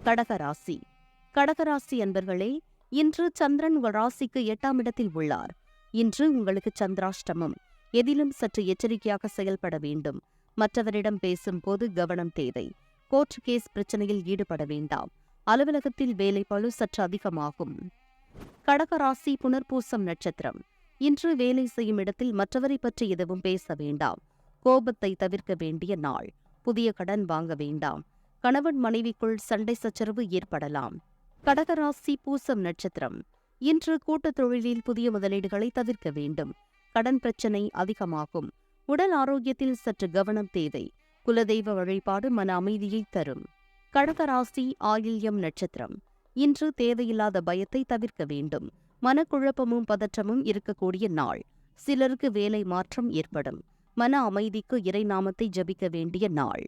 கடகராசி. கடகராசி அன்பர்களே, இன்று சந்திரன் உங்கள் ராசிக்கு 8ஆம் இடத்தில் உள்ளார். இன்று உங்களுக்கு சந்திராஷ்டமம். எதிலும் சற்று எச்சரிக்கையாக செயல்பட வேண்டும். மற்றவரிடம் பேசும்போது கவனம் தேவை. கோர்ட் கேஸ் பிரச்சனையில் ஈடுபட வேண்டாம். அலுவலகத்தில் வேலைப்பளு சற்று அதிகமாகும். கடகராசி புனர்பூசம் நட்சத்திரம். இன்று வேலை செய்யும் இடத்தில் மற்றவரை பற்றி எதுவும் பேச வேண்டாம். கோபத்தை தவிர்க்க வேண்டிய நாள். புதிய கடன் வாங்க வேண்டாம். கணவன் மனைவிக்குள் சண்டை சச்சரவு ஏற்படலாம். கடகராசி பூசம் நட்சத்திரம். இன்று கூட்டுத் தொழிலில் புதிய முதலீடுகளை தவிர்க்க வேண்டும். கடன் பிரச்சினை அதிகமாகும். உடல் ஆரோக்கியத்தில் சற்று கவனம் தேவை. குலதெய்வ வழிபாடு மன அமைதியை தரும். கடகராசி ஆயில்யம் நட்சத்திரம். இன்று தேவையில்லாத பயத்தை தவிர்க்க வேண்டும். மனக்குழப்பமும் பதற்றமும் இருக்கக்கூடிய நாள். சிலருக்கு வேலை மாற்றம் ஏற்படும். மன அமைதிக்கு இறைநாமத்தை ஜபிக்க வேண்டிய நாள்.